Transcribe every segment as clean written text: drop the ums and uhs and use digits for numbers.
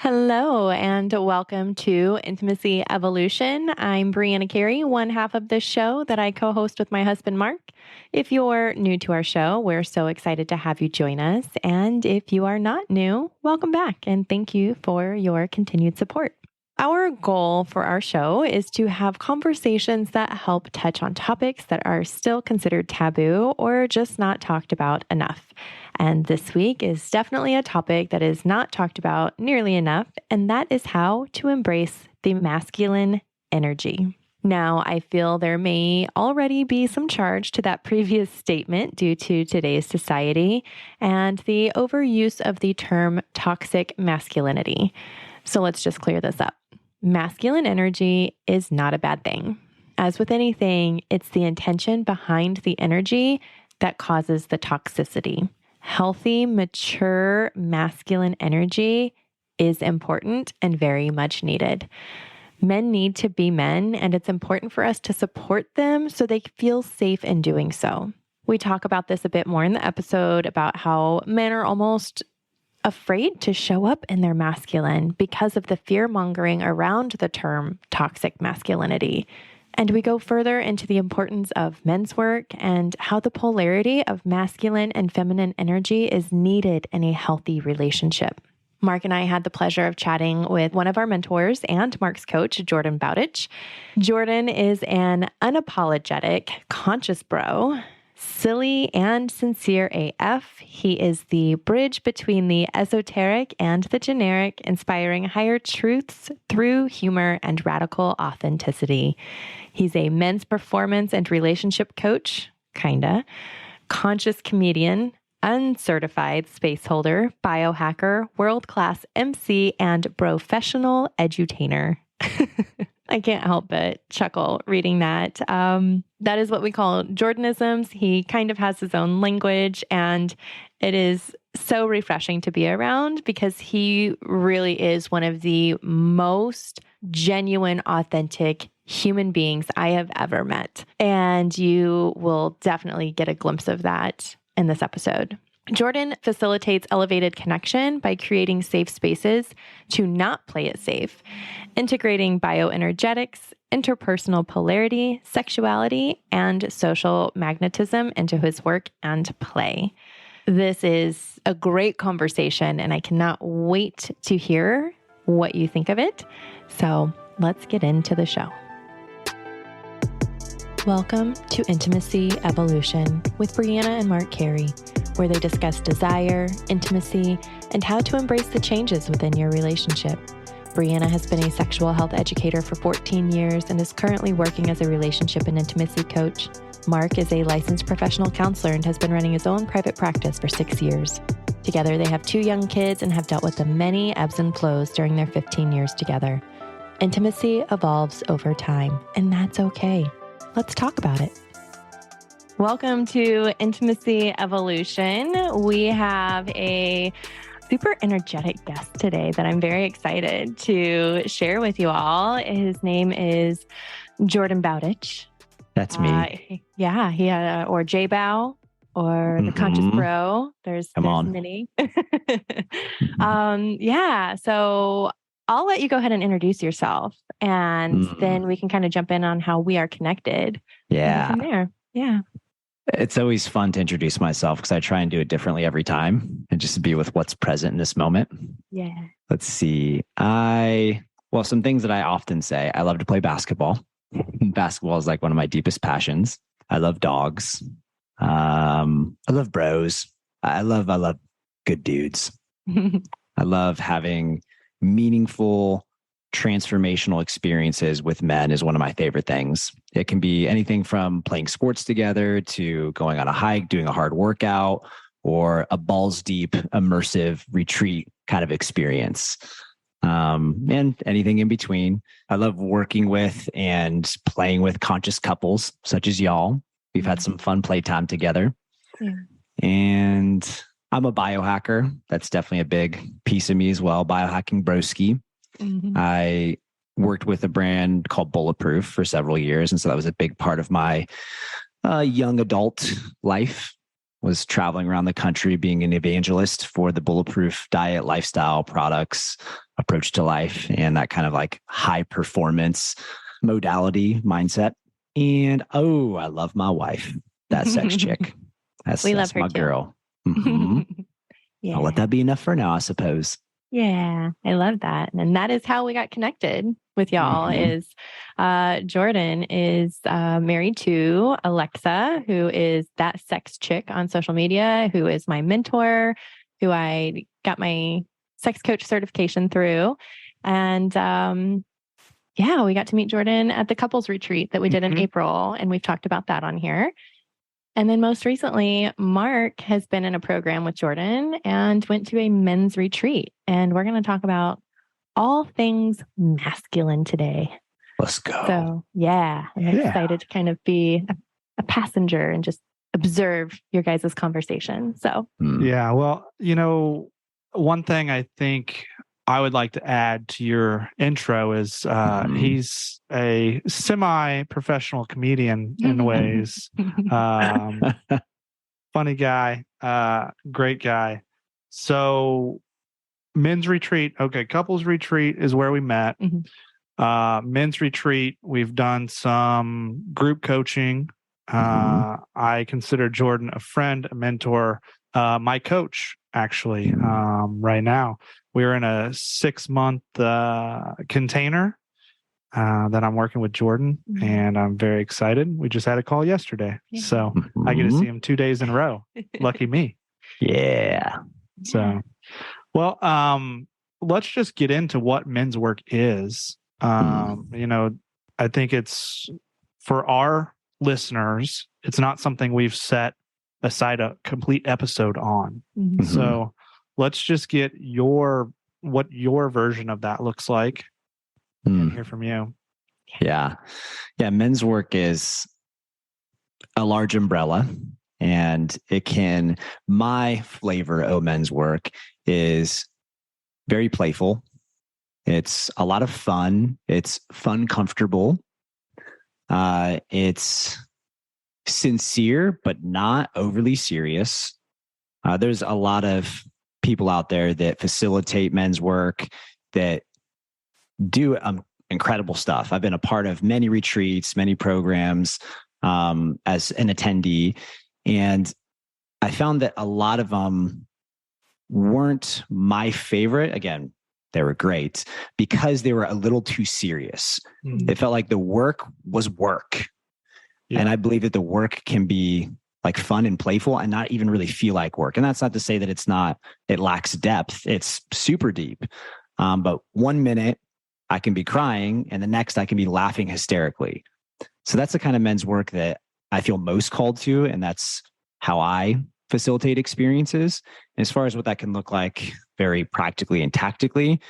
Hello, and welcome to Intimacy Evolution. I'm Brianna Carey, one half of this show that I co host with my husband, Mark. If you're new to our show, we're so excited to have you join us. And if you are not new, welcome back and thank you for your continued support. Our goal for our show is to have conversations that help touch on topics that are still considered taboo or just not talked about enough. And this week is definitely a topic that is not talked about nearly enough, and that is how to embrace the masculine energy. Now, I feel there may already be some charge to that previous statement due to today's society and the overuse of the term toxic masculinity. So let's just clear this up. Masculine energy is not a bad thing. As with anything, it's the intention behind the energy that causes the toxicity. Healthy, mature, masculine energy is important and very much needed. Men need to be men, and it's important for us to support them so they feel safe in doing so. We talk about this a bit more in the episode about how men are almost afraid to show up in their masculine because of the fear-mongering around the term toxic masculinity. And we go further into the importance of men's work and how the polarity of masculine and feminine energy is needed in a healthy relationship. Mark and I had the pleasure of chatting with one of our mentors and Mark's coach, Jordan Bowditch. Jordan is an unapologetic, conscious bro, silly and sincere AF. He is the bridge between the esoteric and the generic, inspiring higher truths through humor and radical authenticity. He's a men's performance and relationship coach, kinda, conscious comedian, uncertified space holder, biohacker, world-class MC, and professional edutainer. I can't help but chuckle reading that. That is what we call Jordanisms. He kind of has his own language, and it is so refreshing to be around because he really is one of the most genuine, authentic human beings I have ever met. And you will definitely get a glimpse of that in this episode. Jordan facilitates elevated connection by creating safe spaces to not play it safe, integrating bioenergetics, interpersonal polarity, sexuality, and social magnetism into his work and play. This is a great conversation, and I cannot wait to hear what you think of it. So let's get into the show. Welcome to Intimacy Evolution with Brianna and Mark Carey, where they discuss desire, intimacy, and how to embrace the changes within your relationship. Brianna has been a sexual health educator for 14 years and is currently working as a relationship and intimacy coach. Mark is a licensed professional counselor and has been running his own private practice for 6 years. Together, they have 2 young kids and have dealt with the many ebbs and flows during their 15 years together. Intimacy evolves over time, and that's okay. Let's talk about it. Welcome to Intimacy Evolution. We have a super energetic guest today that I'm very excited to share with you all. His name is Jordan Bowditch. That's me. He or J-Bow or the Conscious Bro. There's many. So I'll let you go ahead and introduce yourself, and then we can kind of jump in on how we are connected. Yeah. From there. Yeah. It's always fun to introduce myself because I try and do it differently every time and just to be with what's present in this moment. Yeah. Let's see. Some things that I often say, I love to play basketball. Basketball is like one of my deepest passions. I love dogs. I love bros. I love good dudes. I love having meaningful, transformational experiences with men is one of my favorite things. It can be anything from playing sports together to going on a hike, doing a hard workout, or a balls deep, immersive retreat kind of experience. And anything in between. I love working with and playing with conscious couples such as y'all. We've had some fun playtime together. Yeah. And I'm a biohacker. That's definitely a big piece of me as well. Biohacking broski. I worked with a brand called Bulletproof for several years. And so that was a big part of my young adult life. was traveling around the country being an evangelist for the bulletproof diet, lifestyle products, approach to life, and that kind of like high performance modality mindset. And I love my wife, that sex chick. We love That's her my too. girl. Mm-hmm. Yeah. I'll let that be enough for now, I suppose. Yeah, I love that. And that is how we got connected with y'all is Jordan is married to Alexa, who is that sex chick on social media, who is my mentor, who I got my sex coach certification through. And yeah, we got to meet Jordan at the couples retreat that we did in April. And we've talked about that on here. And then most recently, Mark has been in a program with Jordan and went to a men's retreat. And we're going to talk about all things masculine today. Let's go. So, yeah, I'm excited to kind of be a passenger and just observe your guys' conversation. So, yeah, well, one thing I think I would like to add to your intro is he's a semi-professional comedian in ways. Funny guy, great guy. So men's retreat, okay, couples retreat is where we met. Men's retreat, we've done some group coaching. I consider Jordan a friend, a mentor, my coach, actually, right now. We're in a 6-month container that I'm working with Jordan, and I'm very excited. We just had a call yesterday, so I get to see him 2 days in a row. Lucky me. Yeah. So, well, let's just get into what men's work is. I think it's for our listeners, it's not something we've set aside a complete episode on. So let's just get what your version of that looks like and hear from you. Yeah. Men's work is a large umbrella, and my flavor of men's work is very playful. It's a lot of fun. It's fun, comfortable. It's sincere, but not overly serious. There's a lot of people out there that facilitate men's work that do incredible stuff. I've been a part of many retreats, many programs as an attendee, and I found that a lot of them weren't my favorite. Again, they were great because they were a little too serious. It felt like the work was work. Yeah. And I believe that the work can be like fun and playful and not even really feel like work. And that's not to say that it lacks depth. It's super deep. But 1 minute I can be crying and the next I can be laughing hysterically. So that's the kind of men's work that I feel most called to. And that's how I facilitate experiences. And as far as what that can look like very practically and tactically,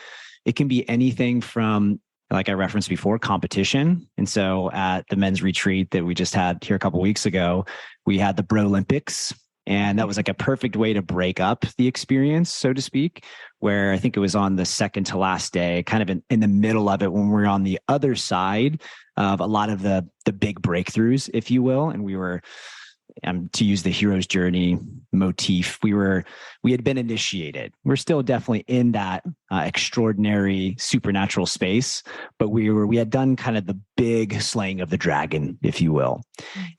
it can be anything from, like I referenced before, competition. And so at the men's retreat that we just had here a couple of weeks ago, we had the Bro Olympics. And that was like a perfect way to break up the experience, so to speak, where I think it was on the second to last day, kind of in the middle of it when we're on the other side of a lot of the big breakthroughs, if you will. And we were, to use the hero's journey motif, we had been initiated. We're still definitely in that extraordinary supernatural space, but we had done kind of the big slaying of the dragon, if you will.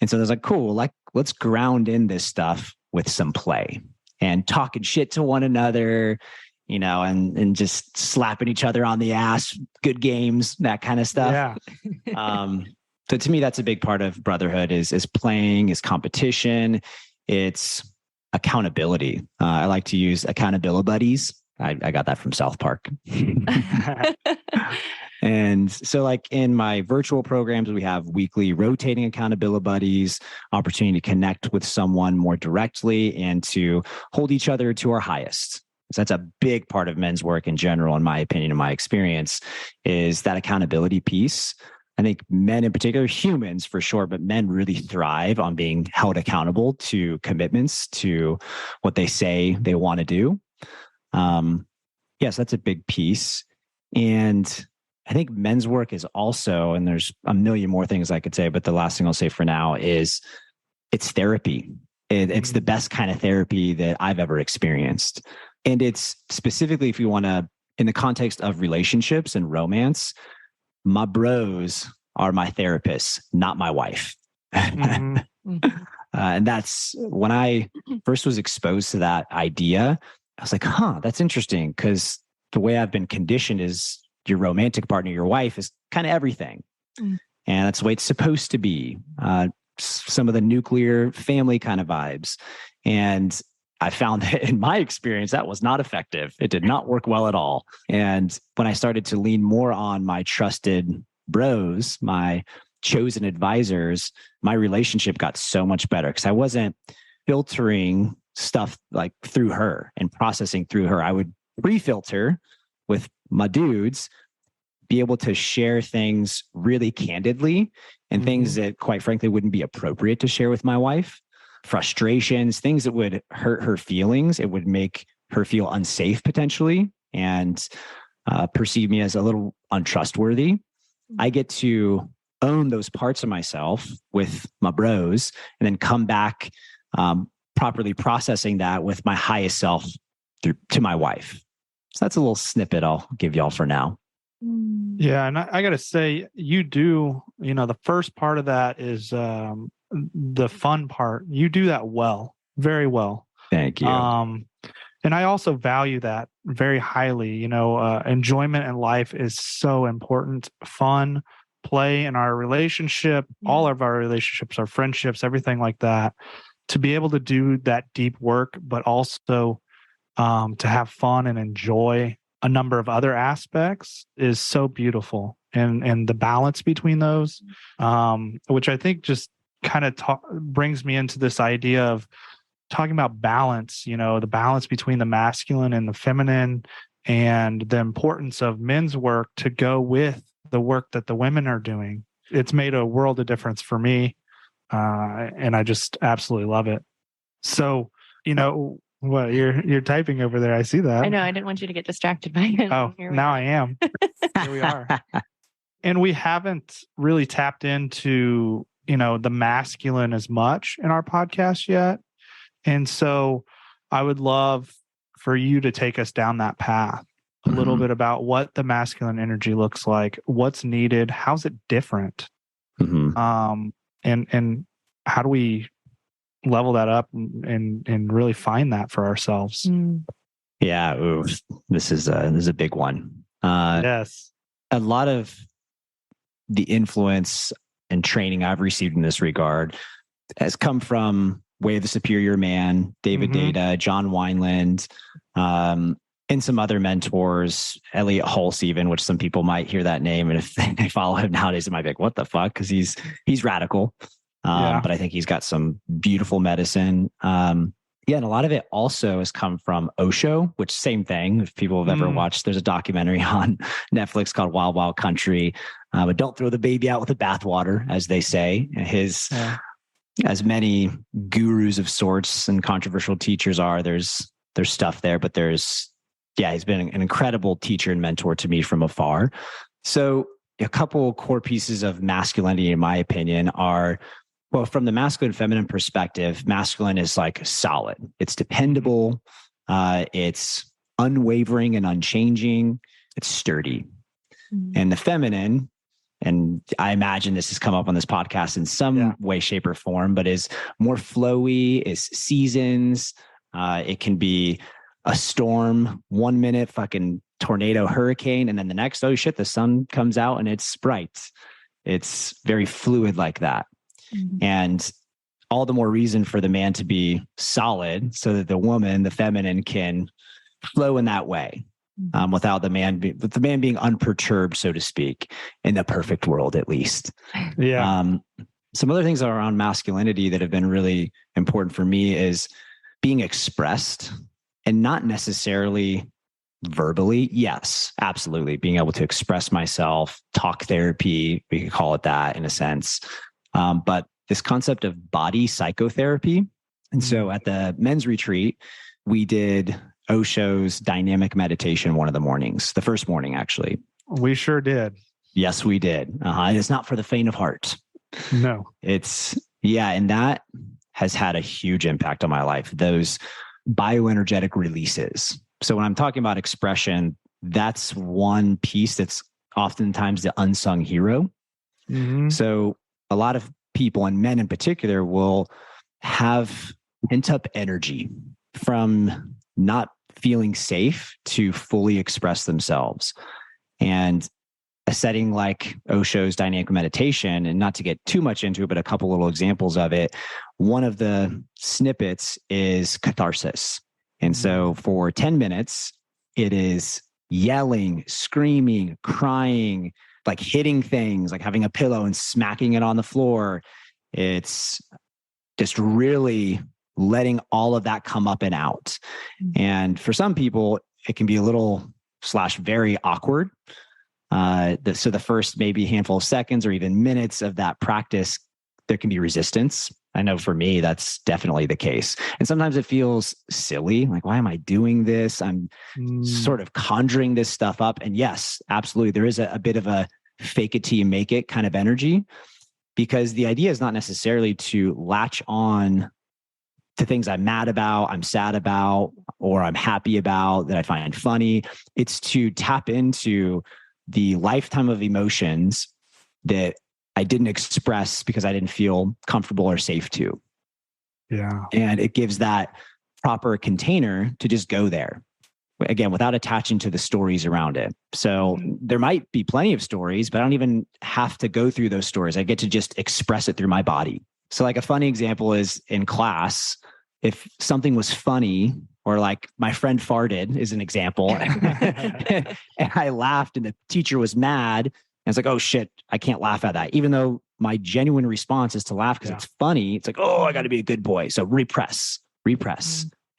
And so there's like, cool, like let's ground in this stuff with some play and talking shit to one another, and just slapping each other on the ass, good games, that kind of stuff. Yeah. So to me, that's a big part of brotherhood is playing, is competition. It's accountability. I like to use accountability buddies. I got that from South Park. And so like in my virtual programs, we have weekly rotating accountability buddies, opportunity to connect with someone more directly and to hold each other to our highest. So that's a big part of men's work in general, in my opinion, in my experience, is that accountability piece. I think men in particular, humans for sure, but men really thrive on being held accountable to commitments, to what they say they want to do. Yes, that's a big piece. And I think men's work is also, and there's a million more things I could say, but the last thing I'll say for now is it's therapy. It's the best kind of therapy that I've ever experienced. And it's specifically, if you want to, in the context of relationships and romance, my bros are my therapists, not my wife. And that's when I first was exposed to that idea. I was like, that's interesting, because the way I've been conditioned is your romantic partner, your wife, is kind of everything. And that's the way it's supposed to be. Some of the nuclear family kind of vibes. And I found that in my experience, that was not effective. It did not work well at all. And when I started to lean more on my trusted bros, my chosen advisors, my relationship got so much better, because I wasn't filtering stuff like through her and processing through her. I would pre-filter with my dudes, be able to share things really candidly, and things that quite frankly wouldn't be appropriate to share with my wife. Frustrations, things that would hurt her feelings. It would make her feel unsafe potentially, and perceive me as a little untrustworthy. I get to own those parts of myself with my bros, and then come back properly processing that with my highest self to my wife. So that's a little snippet I'll give y'all for now. Yeah. And I got to say, you do, the first part of that is the fun part. You do that well, very well. Thank you. And I also value that very highly. Enjoyment in life is so important. Fun, play in our relationship, all of our relationships, our friendships, everything like that. To be able to do that deep work, but also to have fun and enjoy a number of other aspects is so beautiful. And the balance between those, which I think just kind of brings me into this idea of talking about balance, the balance between the masculine and the feminine, and the importance of men's work to go with the work that the women are doing. It's made a world of difference for me. And I just absolutely love it. So, what you're typing over there. I see that. I know. I didn't want you to get distracted by it. Oh, now I am. Here we are. And we haven't really tapped into, the masculine as much in our podcast yet. And so I would love for you to take us down that path a little bit about what the masculine energy looks like, what's needed, how's it different? And how do we level that up and really find that for ourselves? Yeah. This is a big one. Yes. A lot of the influence and training I've received in this regard has come from Way of the Superior Man, David Data, John Wineland, and some other mentors, Elliot Hulse even, which some people might hear that name. And if they follow him nowadays, they might be like, what the fuck? Because he's radical. But I think he's got some beautiful medicine. And a lot of it also has come from Osho, which same thing. If people have ever watched, there's a documentary on Netflix called Wild Wild Country. But don't throw the baby out with the bathwater, as they say. As many gurus of sorts and controversial teachers are, there's stuff there, but he's been an incredible teacher and mentor to me from afar. So a couple core pieces of masculinity, in my opinion, are, well, from the masculine feminine perspective, masculine is like solid. It's dependable. It's unwavering and unchanging. It's sturdy. And the feminine, and I imagine this has come up on this podcast in some way, shape, or form, but is more flowy, is seasons. It can be a storm, 1 minute, fucking tornado, hurricane, and then the next, oh shit, the sun comes out and it's bright. It's very fluid like that. And all the more reason for the man to be solid, so that the woman, the feminine, can flow in that way. Without the man being unperturbed, so to speak, in the perfect world, at least. Some other things around masculinity that have been really important for me is being expressed, and not necessarily verbally. Yes, absolutely. Being able to express myself, talk therapy, we could call it that in a sense. But this concept of body psychotherapy. And so at the men's retreat, we did Osho's dynamic meditation one of the mornings, the first morning, actually. We sure did. Yes, we did. It's not for the faint of heart. No. And that has had a huge impact on my life. Those bioenergetic releases. So when I'm talking about expression, that's one piece that's oftentimes the unsung hero. Mm-hmm. So a lot of people, and men in particular, will have pent up energy from not feeling safe to fully express themselves. And a setting like Osho's dynamic meditation, and not to get too much into it, but a couple little examples of it. One of the snippets is catharsis. And so for 10 minutes, it is yelling, screaming, crying, like hitting things, like having a pillow and smacking it on the floor. It's just really letting all of that come up and out. And for some people, it can be a little / very awkward. So the first maybe handful of seconds or even minutes of that practice, there can be resistance. I know for me, that's definitely the case. And sometimes it feels silly. Like, why am I doing this? I'm sort of conjuring this stuff up. And yes, absolutely. There is a bit of a fake it till you make it kind of energy, because the idea is not necessarily to latch on to things I'm mad about, I'm sad about, or I'm happy about, that I find funny. It's to tap into the lifetime of emotions that I didn't express because I didn't feel comfortable or safe to. Yeah. And it gives that proper container to just go there. Again, without attaching to the stories around it. So there might be plenty of stories, but I don't even have to go through those stories. I get to just express it through my body. So like a funny example is in class, if something was funny, or like my friend farted is an example, and I laughed and the teacher was mad, and it's like, oh shit, I can't laugh at that. Even though my genuine response is to laugh because it's funny. It's like, oh, I got to be a good boy. So repress.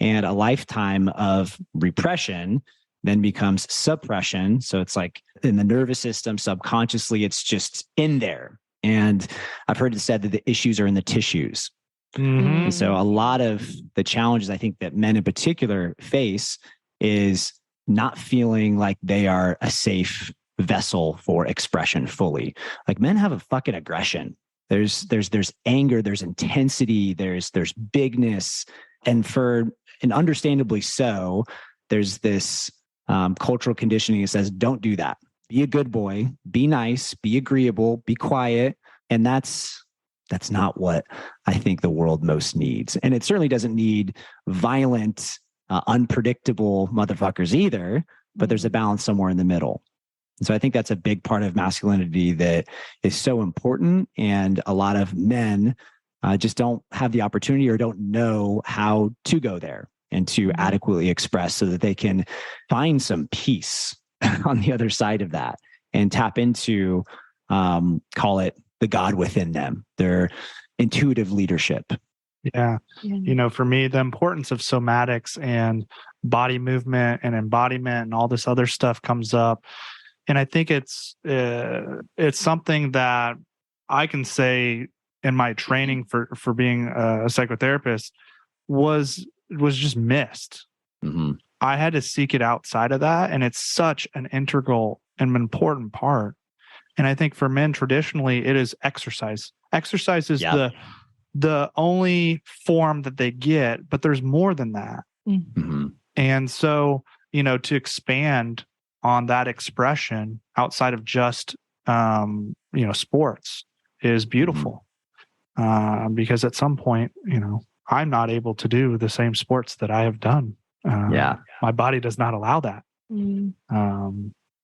And a lifetime of repression then becomes suppression. So it's like in the nervous system, subconsciously, it's just in there. And I've heard it said that the issues are in the tissues. Mm-hmm. And so a lot of the challenges I think that men in particular face is not feeling like they are a safe vessel for expression fully. Like, men have a fucking aggression. There's anger, there's intensity, there's bigness. And understandably so, there's this cultural conditioning that says, don't do that. Be a good boy, be nice, be agreeable, be quiet. And that's not what I think the world most needs. And it certainly doesn't need violent, unpredictable motherfuckers either, but there's a balance somewhere in the middle. And so I think that's a big part of masculinity that is so important. And a lot of men just don't have the opportunity or don't know how to go there and to adequately express, so that they can find some peace on the other side of that and tap into, call it the God within them, their intuitive leadership. Yeah. You know, for me, the importance of somatics and body movement and embodiment and all this other stuff comes up. And I think it's something that I can say in my training for being a psychotherapist was just missed. Mm-hmm. I had to seek it outside of that. And it's such an integral and important part. And I think for men, traditionally, it is exercise. Exercise is the only form that they get, but there's more than that. Mm-hmm. And so, you know, to expand on that expression outside of just, sports is beautiful. Because at some point, you know, I'm not able to do the same sports that I have done. My body does not allow that.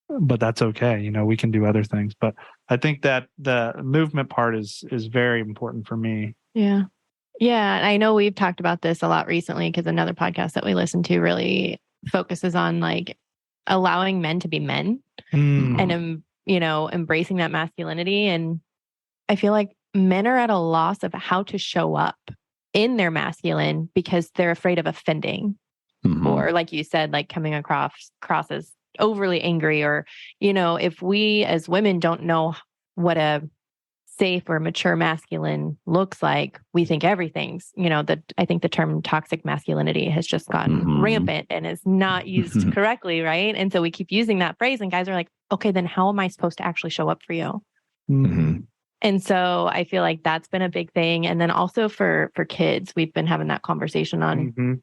But that's okay. You know, we can do other things. But I think that the movement part is very important for me. Yeah. Yeah. And I know we've talked about this a lot recently, because another podcast that we listen to really focuses on like allowing men to be men and, embracing that masculinity. And I feel like men are at a loss of how to show up in their masculine because they're afraid of offending, or like you said, like coming across as overly angry, or, if we as women don't know what a safe or mature masculine looks like, we think everything's, I think the term toxic masculinity has just gotten rampant and is not used correctly. Right. And so we keep using that phrase, and guys are like, okay, then how am I supposed to actually show up for you? Mm-hmm. And so I feel like that's been a big thing. And then also for kids, we've been having that conversation on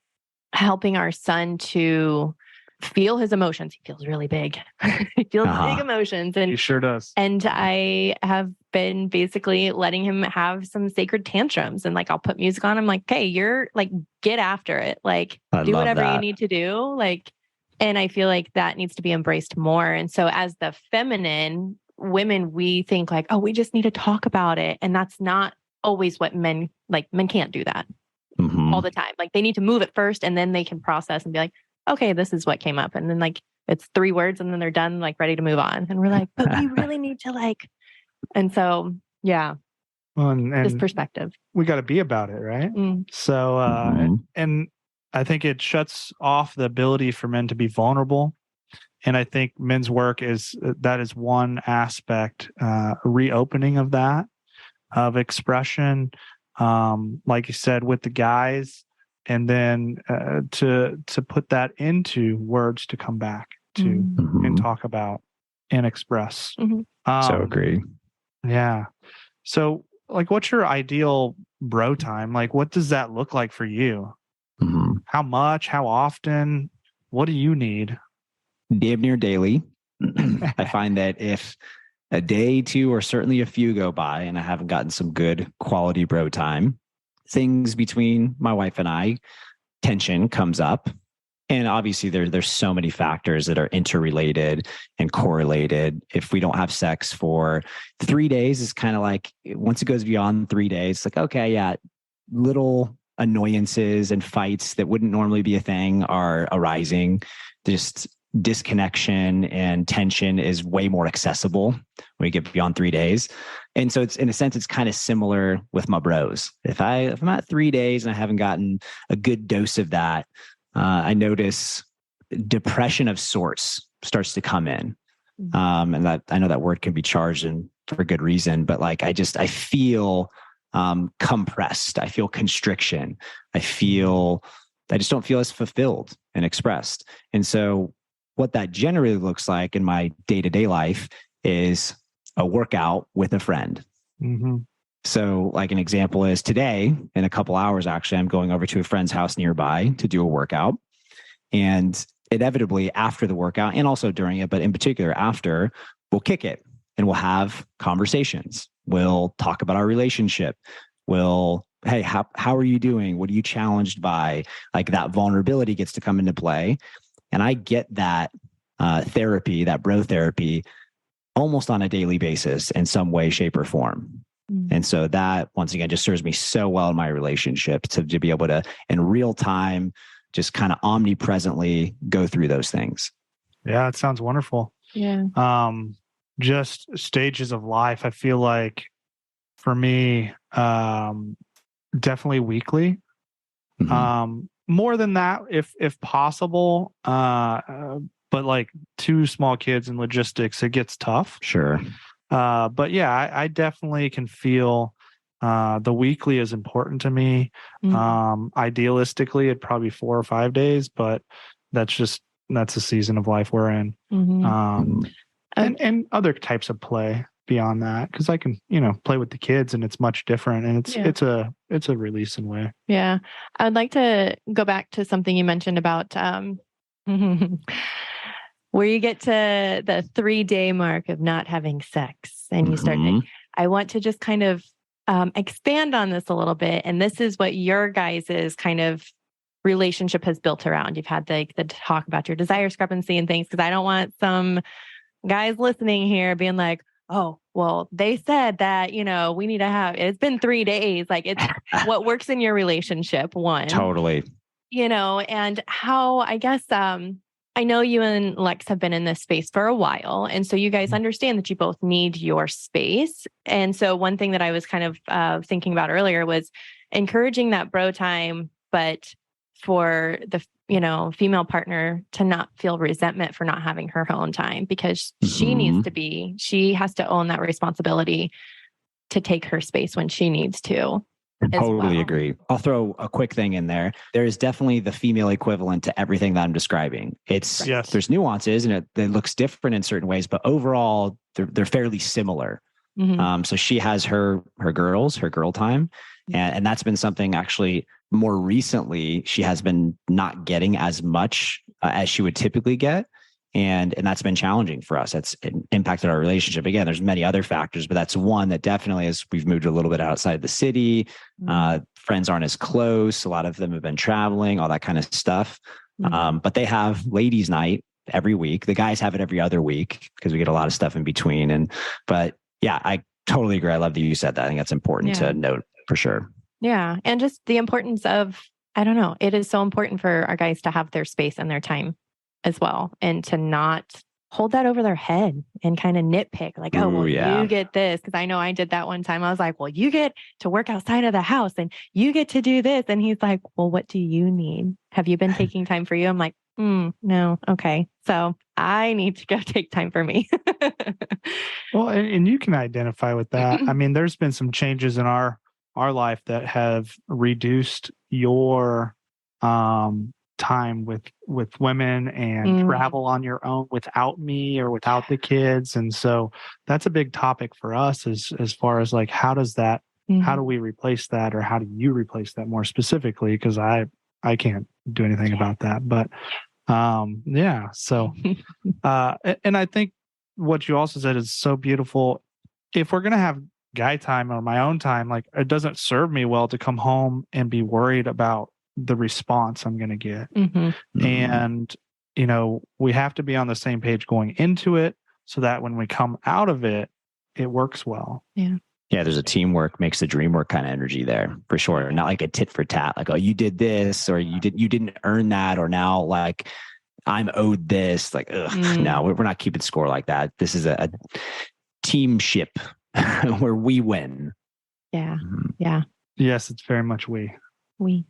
helping our son to feel his emotions. He feels really big. He feels big emotions. And he sure does. And I have been basically letting him have some sacred tantrums. And like, I'll put music on. I'm like, hey, you're like, get after it. Like, do whatever you need to do. Like, and I feel like that needs to be embraced more. And so as the feminine women, we think like, oh, we just need to talk about it. And that's not always what men can't do that all the time. Like they need to move it first and then they can process and be like, okay, this is what came up. And then like, it's 3 words and then they're done, like ready to move on. And we're like, but we really need to like, and so, yeah. Well, and this perspective. We got to be about it. Right. So, and I think it shuts off the ability for men to be vulnerable. And I think men's work is one aspect, reopening of that, of expression, like you said, with the guys, and then to put that into words to come back to and talk about and express. So agree. Yeah. So like, what's your ideal bro time? Like, what does that look like for you? How much, how often, what do you need? Damn near daily. I find that if a day, 2, or certainly a few go by and I haven't gotten some good quality bro time, things between my wife and I, tension comes up. And obviously there's so many factors that are interrelated and correlated. If we don't have sex for 3 days, it's kind of like, once it goes beyond 3 days, it's like, okay, yeah, little annoyances and fights that wouldn't normally be a thing are arising. Just disconnection and tension is way more accessible when we get beyond 3 days. And so it's, in a sense, it's kind of similar with my bros. If I'm at 3 days and I haven't gotten a good dose of that, I notice depression of sorts starts to come in. And that, I know that word can be charged and for good reason, but like, I feel compressed. I feel constriction. I just don't feel as fulfilled and expressed. And so what that generally looks like in my day-to-day life is a workout with a friend. So like an example is today, in a couple hours, actually, I'm going over to a friend's house nearby to do a workout. And inevitably after the workout, and also during it, but in particular after, we'll kick it and we'll have conversations. We'll talk about our relationship. Hey, how are you doing? What are you challenged by? Like that vulnerability gets to come into play. And I get that therapy, that bro therapy, almost on a daily basis in some way, shape, or form. And so that, once again, just serves me so well in my relationship to be able to, in real time, just kind of omnipresently go through those things. Yeah, it sounds wonderful. Yeah. Just stages of life. I feel like for me, definitely weekly. More than that, if possible. But like 2 small kids and logistics, it gets tough. Sure. But yeah, I definitely can feel the weekly is important to me. Idealistically, it'd probably be 4 or 5 days, but that's a season of life we're in. And other types of play beyond that, because I can, play with the kids and it's much different, and it's a release in way. Yeah. I'd like to go back to something you mentioned about where you get to the 3-day mark of not having sex and you start, I want to just kind of expand on this a little bit. And this is what your guys' kind of relationship has built around. You've had the talk about your desire discrepancy and things, because I don't want some guys listening here being like, oh, well, they said that, we need to have, it's been 3 days. Like, it's what works in your relationship. One. Totally. And how, I guess, I know you and Lex have been in this space for a while. And so you guys understand that you both need your space. And so one thing that I was kind of thinking about earlier was encouraging that bro time, but for the, female partner to not feel resentment for not having her own time, because she has to own that responsibility to take her space when she needs to. Totally agree. I'll throw a quick thing in there. There is definitely the female equivalent to everything that I'm describing. There's nuances and it looks different in certain ways, but overall they're fairly similar. So she has her girl time. And that's been something actually more recently, she has been not getting as much as she would typically get. And that's been challenging for us. It's impacted our relationship. Again, there's many other factors, but that's one that definitely, as we've moved a little bit outside the city, friends aren't as close. A lot of them have been traveling, all that kind of stuff. But they have ladies' night every week. The guys have it every other week because we get a lot of stuff in between. But yeah, I totally agree. I love that you said that. I think that's important to note for sure. Yeah. And just the importance of, I don't know, it is so important for our guys to have their space and their time as well, and to not hold that over their head and kind of nitpick like, oh, well, you get this. Cause I know I did that one time. I was like, well, you get to work outside of the house and you get to do this. And he's like, well, what do you need? Have you been taking time for you? I'm like, no. Okay. So I need to go take time for me. Well, and you can identify with that. I mean, there's been some changes in our life that have reduced your time with women and travel on your own without me or without the kids. And so that's a big topic for us as far as like, how does that, how do we replace that, or how do you replace that more specifically? Because I can't do anything about that. But so and I think what you also said is so beautiful. If we're gonna have guy time or my own time, like it doesn't serve me well to come home and be worried about the response I'm going to get. And, we have to be on the same page going into it so that when we come out of it, it works well. Yeah. There's a teamwork makes the dream work kind of energy there for sure. Not like a tit for tat, like, oh, you did this or you didn't earn that. Or now like I'm owed this, like, no, we're not keeping score like that. This is a team ship where we win. Yeah. Yeah. Yes. It's very much we. Yeah.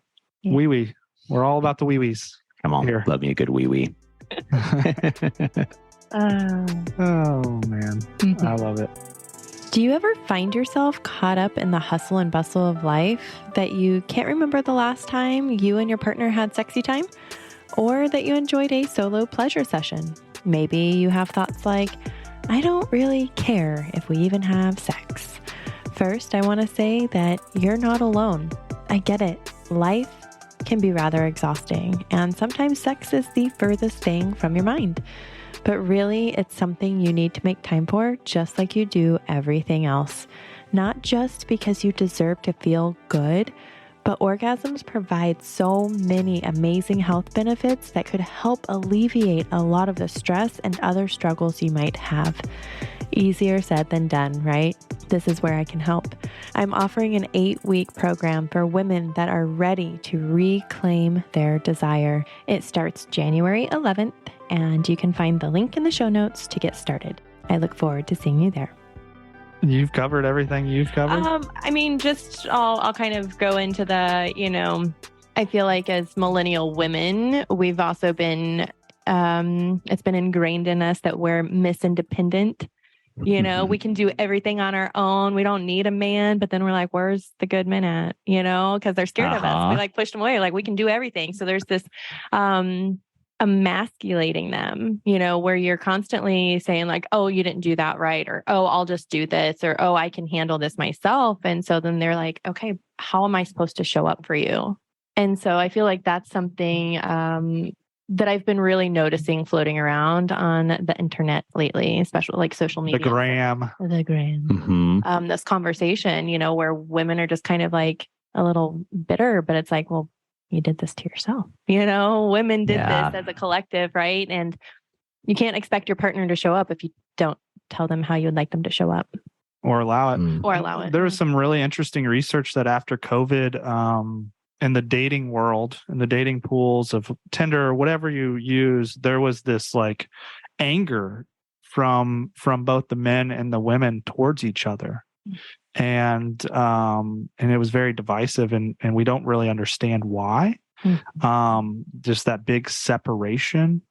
Wee. We're all about the wee-wees. Come on. Here. Love me a good wee-wee. Oh, man. I love it. Do you ever find yourself caught up in the hustle and bustle of life that you can't remember the last time you and your partner had sexy time? Or that you enjoyed a solo pleasure session? Maybe you have thoughts like, I don't really care if we even have sex. First, I want to say that you're not alone. I get it. Life can be rather exhausting, and sometimes sex is the furthest thing from your mind. But really, it's something you need to make time for, just like you do everything else. Not just because you deserve to feel good, but orgasms provide so many amazing health benefits that could help alleviate a lot of the stress and other struggles you might have. Easier said than done, right? This is where I can help. I'm offering an 8-week program for women that are ready to reclaim their desire. It starts January 11th, and you can find the link in the show notes to get started. I look forward to seeing you there. You've covered everything you've covered? I mean, I'll kind of go into the, I feel like as millennial women, we've also been, it's been ingrained in us that we're Miss Independent. We can do everything on our own. We don't need a man, but then we're like, where's the good men at? Because they're scared of us. We like pushed them away. Like we can do everything. So there's this, emasculating them, where you're constantly saying like, oh, you didn't do that right. Or, oh, I'll just do this. Or, oh, I can handle this myself. And so then they're like, okay, how am I supposed to show up for you? And so I feel like that's something, that I've been really noticing floating around on the internet lately, especially like social media. The gram. This conversation, where women are just kind of like a little bitter, but it's like, well, you did this to yourself. Women did this as a collective, right? And you can't expect your partner to show up if you don't tell them how you would like them to show up. Or allow it. There was some really interesting research that after COVID, in the dating world, in the dating pools of Tinder or whatever you use, there was this like anger from both the men and the women towards each other. And it was very divisive, and we don't really understand why. Just that big separation.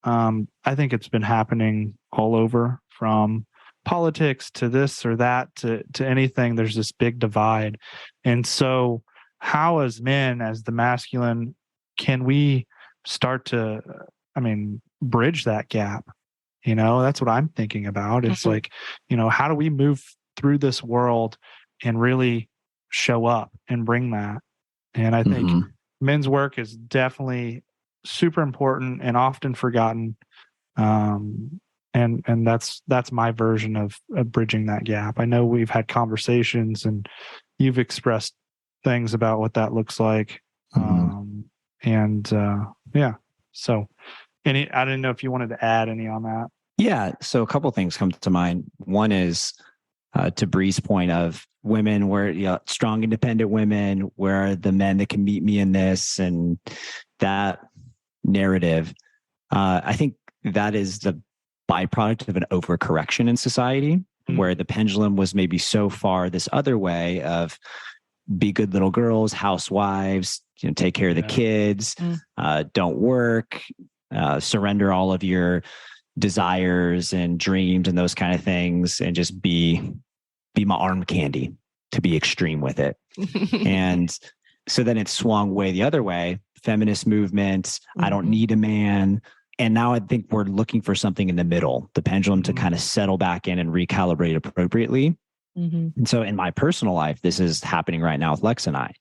I think it's been happening all over, from politics to this or that to anything. There's this big divide. And so how as men, as the masculine, can we start to, bridge that gap? That's what I'm thinking about. It's like, how do we move through this world and really show up and bring that. And I think men's work is definitely super important and often forgotten. And that's my version of bridging that gap. I know we've had conversations and you've expressed things about what that looks like. So I didn't know if you wanted to add any on that. Yeah. So a couple of things come to mind. One is to Bri's point of women where, strong, independent women, where are the men that can meet me in this, and that narrative. I think that is the byproduct of an overcorrection in society, where the pendulum was maybe so far this other way of be good little girls, housewives, take care of the kids, don't work, surrender all of your desires and dreams and those kind of things, and just be my arm candy, to be extreme with it. And so then it swung way the other way, feminist movement, I don't need a man. And now I think we're looking for something in the middle, the pendulum to kind of settle back in and recalibrate appropriately. And so in my personal life, this is happening right now with Lex and I.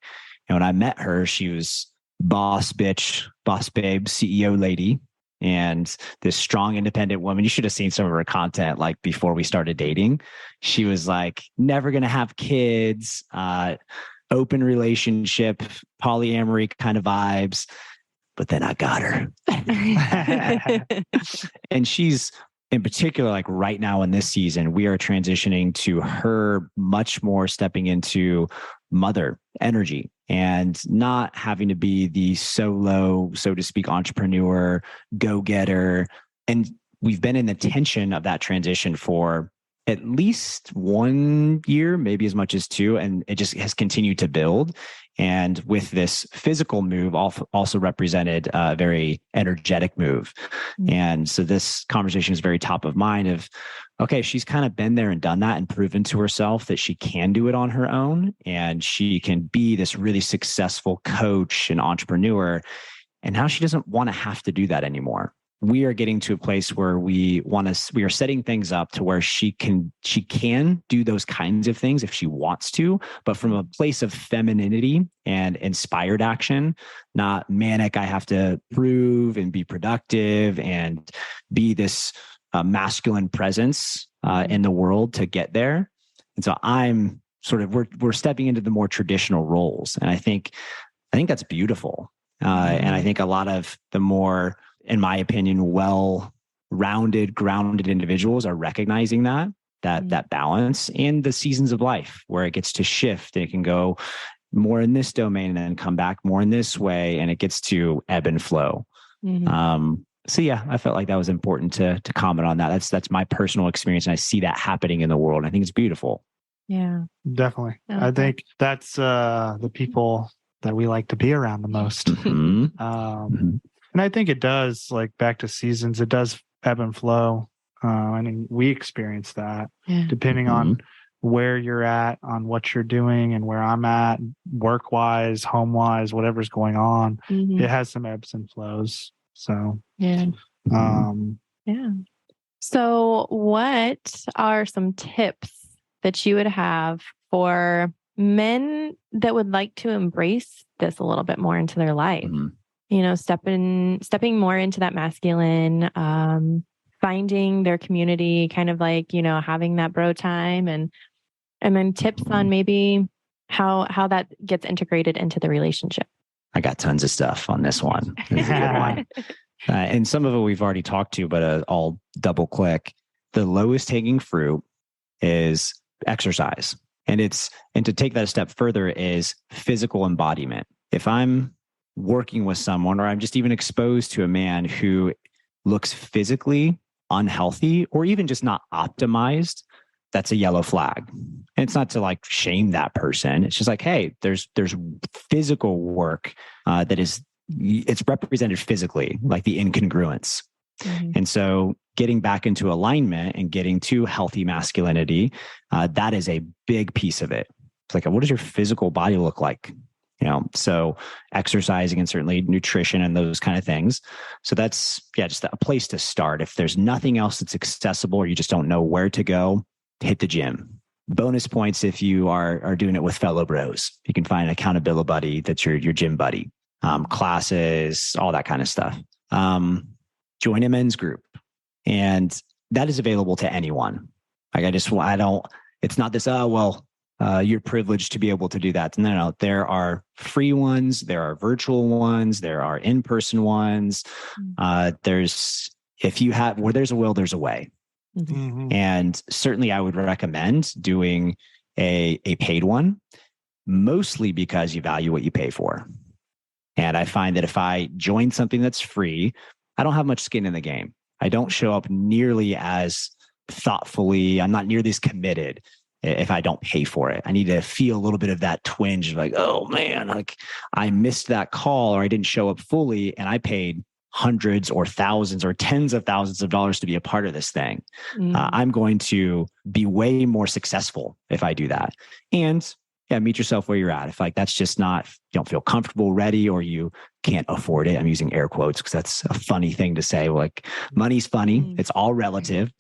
And when I met her, she was boss bitch, boss babe, CEO lady, and this strong, independent woman. You should have seen some of her content like before we started dating. She was like, never going to have kids, open relationship, polyamory kind of vibes. But then I got her. And she's, in particular, like right now in this season, we are transitioning to her much more stepping into mother energy and not having to be the solo, so to speak, entrepreneur, go-getter. And we've been in the tension of that transition for at least 1 year, maybe as much as 2. And it just has continued to build. And with this physical move also represented a very energetic move. And so this conversation is very top of mind of, okay, she's kind of been there and done that and proven to herself that she can do it on her own. And she can be this really successful coach and entrepreneur. And now she doesn't want to have to do that anymore. We are getting to a place where we are setting things up to where she can do those kinds of things if she wants to, but from a place of femininity and inspired action, not manic. I have to prove and be productive and be this masculine presence in the world to get there. And so I'm we're stepping into the more traditional roles. And I think that's beautiful. And I think a lot of the more, in my opinion, well-rounded, grounded individuals are recognizing that balance in the seasons of life where it gets to shift and it can go more in this domain and then come back more in this way. And it gets to ebb and flow. So yeah, I felt like that was important to comment on that. That's my personal experience. And I see that happening in the world. I think it's beautiful. Yeah, definitely. I think that's the people that we like to be around the most. And I think it does, like back to seasons, it does ebb and flow. I mean, we experience that depending on where you're at, on what you're doing and where I'm at, work-wise, home-wise, whatever's going on. It has some ebbs and flows. So, So what are some tips that you would have for men that would like to embrace this a little bit more into their life? Stepping more into that masculine, finding their community, kind of like, having that bro time, and then tips on maybe how that gets integrated into the relationship. I got tons of stuff on this one. This is a good one. And some of it we've already talked to, but I'll double click. The lowest hanging fruit is exercise. And to take that a step further is physical embodiment. If I'm working with someone, or I'm just even exposed to a man who looks physically unhealthy or even just not optimized, that's a yellow flag. And it's not to like shame that person. It's just like, hey, there's physical work it's represented physically, like the incongruence. And so getting back into alignment and getting to healthy masculinity, that is a big piece of it. It's like, what does your physical body look like? So exercising and certainly nutrition and those kind of things. So that's, just a place to start. If there's nothing else that's accessible or you just don't know where to go, hit the gym. Bonus points if you are doing it with fellow bros. You can find an accountability buddy that's your gym buddy. Classes, all that kind of stuff. Join a men's group. And that is available to anyone. Like it's not this, you're privileged to be able to do that. No. There are free ones. There are virtual ones. There are in-person ones. Where there's a will, there's a way. Mm-hmm. And certainly I would recommend doing a paid one, mostly because you value what you pay for. And I find that if I join something that's free, I don't have much skin in the game. I don't show up nearly as thoughtfully. I'm not nearly as committed if I don't pay for it. I need to feel a little bit of that twinge of like, oh man, like I missed that call or I didn't show up fully and I paid hundreds or thousands or tens of thousands of dollars to be a part of this thing. I'm going to be way more successful if I do that. And meet yourself where you're at. If like that's just not, you don't feel comfortable, ready, or you can't afford it. I'm using air quotes because that's a funny thing to say. Like money's funny. It's all relative.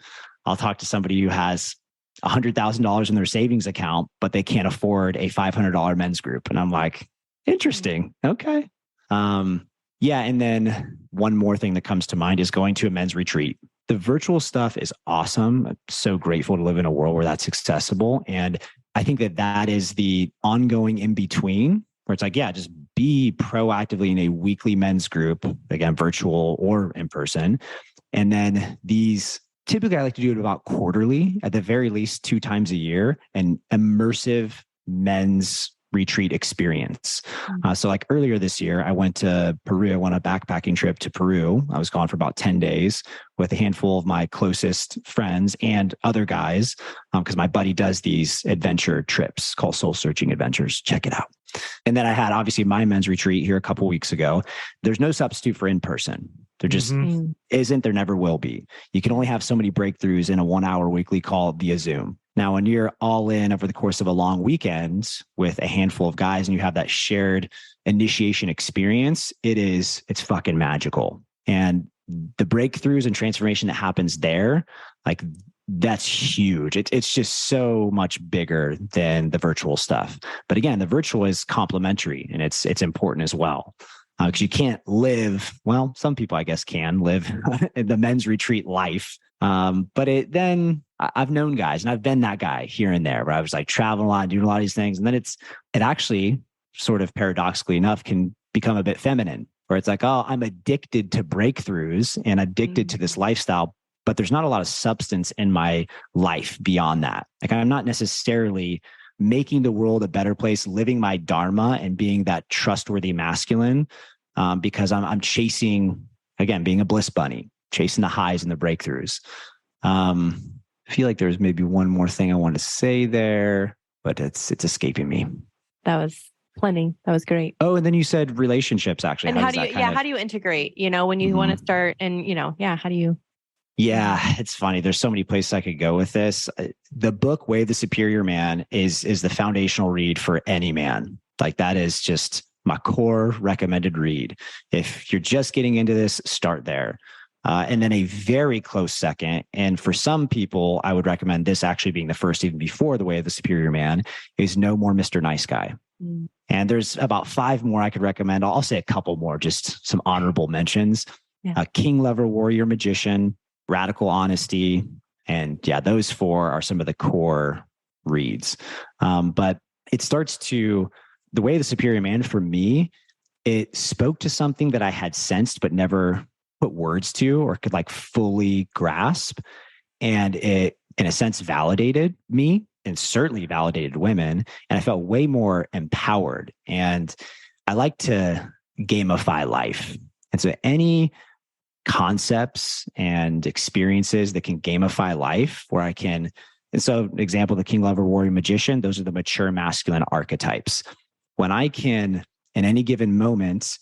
I'll talk to somebody who has $100,000 in their savings account, but they can't afford a $500 men's group. And I'm like, interesting. Okay. And then one more thing that comes to mind is going to a men's retreat. The virtual stuff is awesome. I'm so grateful to live in a world where that's accessible. And I think that is the ongoing in between where it's like, just be proactively in a weekly men's group, again, virtual or in person. And then typically I like to do it about quarterly, at the very least 2 times a year, an immersive men's retreat experience. So like earlier this year, I went to Peru. I went on a backpacking trip to Peru. I was gone for about 10 days with a handful of my closest friends and other guys, because my buddy does these adventure trips called Soul Searching Adventures. Check it out. And then I had obviously my men's retreat here a couple of weeks ago. There's no substitute for in-person. There just isn't, there never will be. You can only have so many breakthroughs in a 1-hour weekly call via Zoom. Now, when you're all in over the course of a long weekend with a handful of guys and you have that shared initiation experience, it's fucking magical. And the breakthroughs and transformation that happens there, like that's huge. It's just so much bigger than the virtual stuff. But again, the virtual is complementary and it's important as well. Because you can't live, well, some people I guess can live in the men's retreat life. But I've known guys and I've been that guy here and there where I was like traveling a lot, doing a lot of these things. And then it actually sort of paradoxically enough can become a bit feminine where it's like, oh, I'm addicted to breakthroughs and addicted to this lifestyle, but there's not a lot of substance in my life beyond that. Like I'm not necessarily making the world a better place, living my dharma and being that trustworthy masculine, because I'm chasing, again, being a bliss bunny, chasing the highs and the breakthroughs. I feel like there's maybe one more thing I want to say there, but it's escaping me. That was plenty. That was great. Oh, and then you said relationships actually. And how do you integrate, when you want to start and, how do you? Yeah, it's funny. There's so many places I could go with this. The book Way of the Superior Man is the foundational read for any man. Like that is just my core recommended read. If you're just getting into this, start there. And then a very close second, and for some people, I would recommend this actually being the first, even before The Way of the Superior Man, is No More Mr. Nice Guy. And there's about 5 more I could recommend. I'll say a couple more, just some honorable mentions. King, Lover, Warrior, Magician, Radical Honesty. And those 4 are some of the core reads. But it starts to, The Way of the Superior Man, for me, it spoke to something that I had sensed, but never put words to or could like fully grasp. And it, in a sense, validated me and certainly validated women. And I felt way more empowered. And I like to gamify life. And so any concepts and experiences that can gamify life where I can, and so example, the King, Lover, Warrior, Magician, those are the mature masculine archetypes. When I can, in any given moment,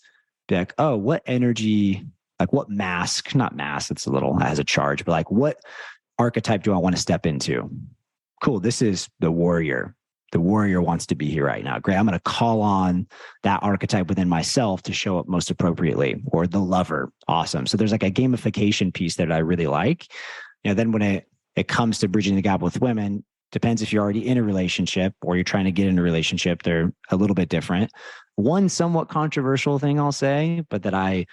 be like, oh, what energy, like what mask, not mask, it's a little, has a charge, but like what archetype do I want to step into? Cool. This is the warrior. The warrior wants to be here right now. Great. I'm going to call on that archetype within myself to show up most appropriately, or the lover. Awesome. So there's like a gamification piece that I really like. Then when it comes to bridging the gap with women, Depends if you're already in a relationship or you're trying to get in a relationship. They're a little bit different. One somewhat controversial thing I'll say, but that I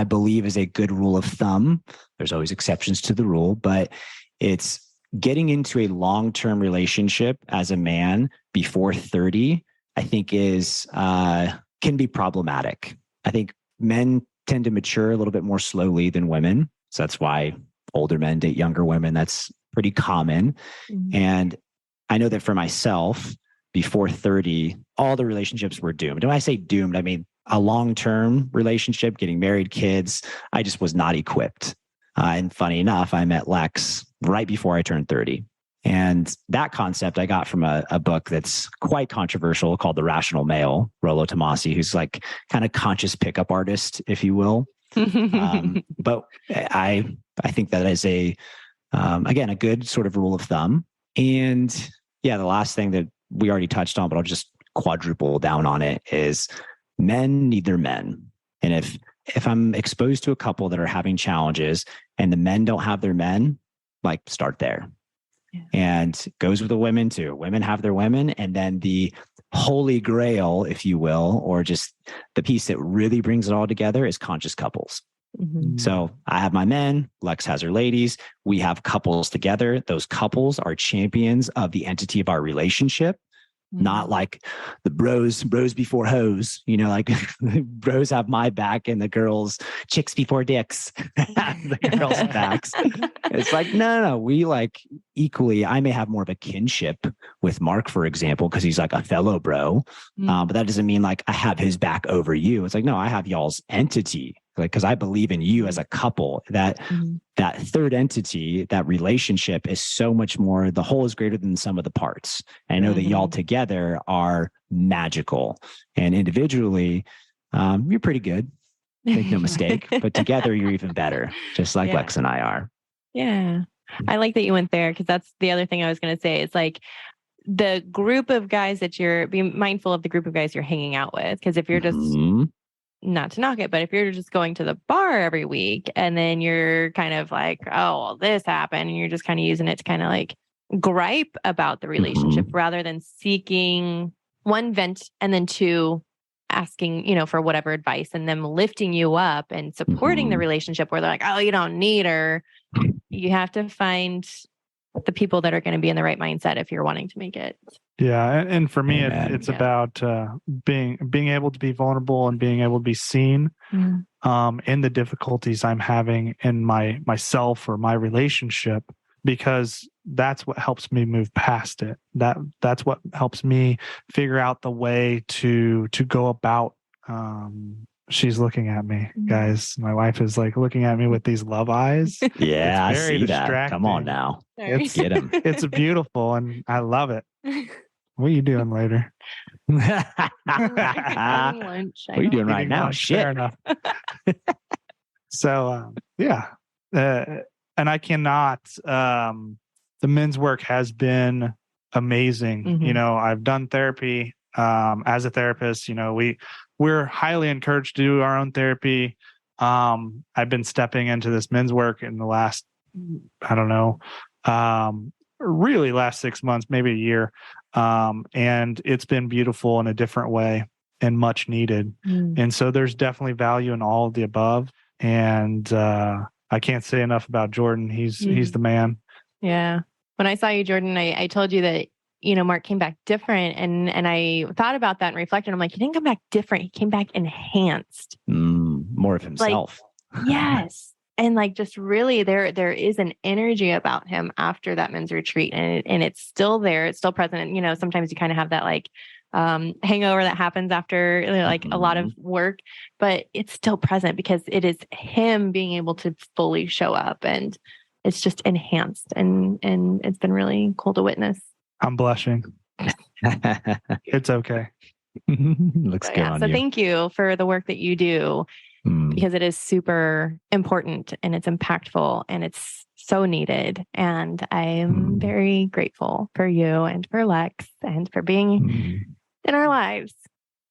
believe is a good rule of thumb. There's always exceptions to the rule, but it's getting into a long-term relationship as a man before 30, I think is can be problematic. I think men tend to mature a little bit more slowly than women. So that's why older men date younger women. That's pretty common. Mm-hmm. And I know that for myself, before 30, all the relationships were doomed. And when I say doomed, I mean a long-term relationship, getting married, kids. I just was not equipped. And funny enough, I met Lex right before I turned 30. And that concept I got from a book that's quite controversial called The Rational Male, Rollo Tomassi, who's like kind of conscious pickup artist, if you will. But I think that is again, a good sort of rule of thumb. And yeah, the last thing that we already touched on, but I'll just quadruple down on it, is men need their men. And if I'm exposed to a couple that are having challenges and the men don't have their men, like start there. Yeah. And goes with the women too. Women have their women. And then the holy grail, if you will, or just the piece that really brings it all together is conscious couples. Mm-hmm. So I have my men, Lex has her ladies. We have couples together. Those couples are champions of the entity of our relationship. Not like the bros before hoes, like bros have my back and the chicks before dicks have the girls' backs. It's like, no. We like equally, I may have more of a kinship with Mark, for example, because he's like a fellow bro. But that doesn't mean like I have his back over you. It's like, no, I have y'all's entity. Like, because I believe in you as a couple, that third entity, that relationship is so much more, the whole is greater than the sum of the parts. And I know that y'all together are magical, and individually, you're pretty good. Make no mistake, but together you're even better, just like Lex and I are. Yeah. I like that you went there, because that's the other thing I was going to say. It's like the group of guys that be mindful of the group of guys you're hanging out with. Because if you're just, not to knock it, but if you're just going to the bar every week and then you're kind of like, oh, well, this happened, and you're just kind of using it to kind of like gripe about the relationship rather than seeking, one, vent, and then two, asking, for whatever advice, and them lifting you up and supporting the relationship where they're like, oh, you don't need her. You have to find the people that are going to be in the right mindset if you're wanting to make it. Yeah. And for me, it's about being able to be vulnerable and being able to be seen in the difficulties I'm having in myself or my relationship, because that's what helps me move past it. That's what helps me figure out the way to go about. She's looking at me, guys. My wife is like looking at me with these love eyes. Yeah, I see that. Come on now. Get him. It's beautiful and I love it. What are you doing later? Lunch. What are you doing right now? Shit. Fair enough. So, and I cannot, the men's work has been amazing. I've done therapy as a therapist. We're highly encouraged to do our own therapy. I've been stepping into this men's work in the last, really last 6 months, maybe a year. And it's been beautiful in a different way and much needed. And so there's definitely value in all of the above. And I can't say enough about Jordan. He's the man. Yeah. When I saw you, Jordan, I told you that, Mark came back different. And I thought about that and reflected. I'm like, he didn't come back different. He came back enhanced. More of himself. Like, yes. And like, just really there is an energy about him after that men's retreat, and it's still there. It's still present. And, sometimes you kind of have that like hangover that happens after like a lot of work, but it's still present because it is him being able to fully show up, and it's just enhanced. And it's been really cool to witness. I'm blushing. It's okay. Looks good on so you. Thank you for the work that you do, because it is super important and it's impactful and it's so needed. And I'm very grateful for you and for Lex and for being in our lives.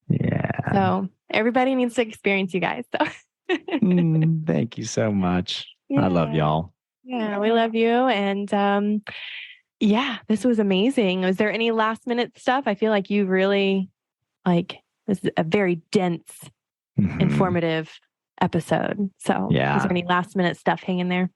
Yeah. So everybody needs to experience you guys. So thank you so much. I love y'all. Yeah, we love you. And Yeah, this was amazing. Was there any last minute stuff? I feel like you really this is a very dense, informative episode. So is there any last minute stuff hanging there?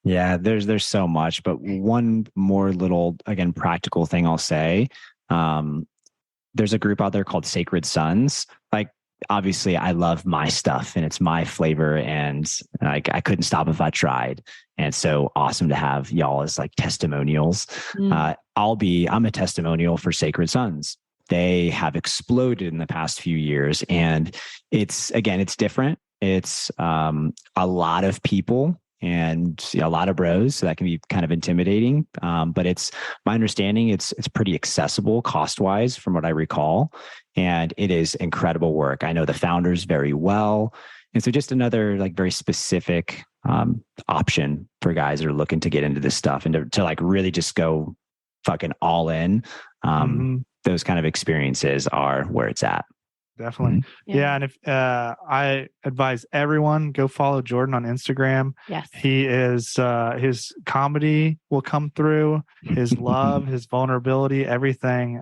Yeah, there's so much, but one more little, again, practical thing I'll say. There's a group out there called Sacred Sons. Like, obviously I love my stuff and it's my flavor, and I couldn't stop if I tried. And it's so awesome to have y'all as like testimonials. I'm a testimonial for Sacred Sons. They have exploded in the past few years, and it's different. It's a lot of people and a lot of bros, so that can be kind of intimidating. But it's my understanding it's pretty accessible cost wise, from what I recall, and it is incredible work. I know the founders very well, and so just another like very specific option for guys that are looking to get into this stuff and to like really just go fucking all in. Those kind of experiences are where it's at. Definitely. Yeah. And if I advise everyone, go follow Jordan on Instagram. Yes. He is his comedy will come through, his love, his vulnerability, everything.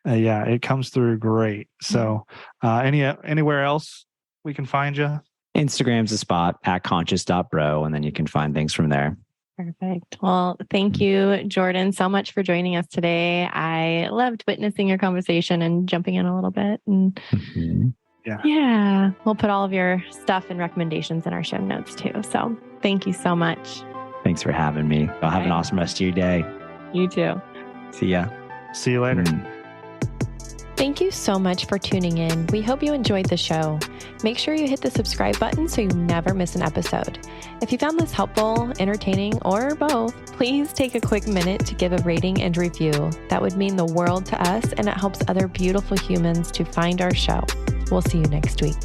It comes through great. So anywhere else we can find you? Instagram's the spot, @conscious.bro, and then you can find things from there. Perfect. Well, thank you, Jordan, so much for joining us today. I loved witnessing your conversation and jumping in a little bit. And we'll put all of your stuff and recommendations in our show notes too. So thank you so much. Thanks for having me. I'll have an awesome rest of your day. You too. See ya. See you later. Thank you so much for tuning in. We hope you enjoyed the show. Make sure you hit the subscribe button so you never miss an episode. If you found this helpful, entertaining, or both, please take a quick minute to give a rating and review. That would mean the world to us, and it helps other beautiful humans to find our show. We'll see you next week.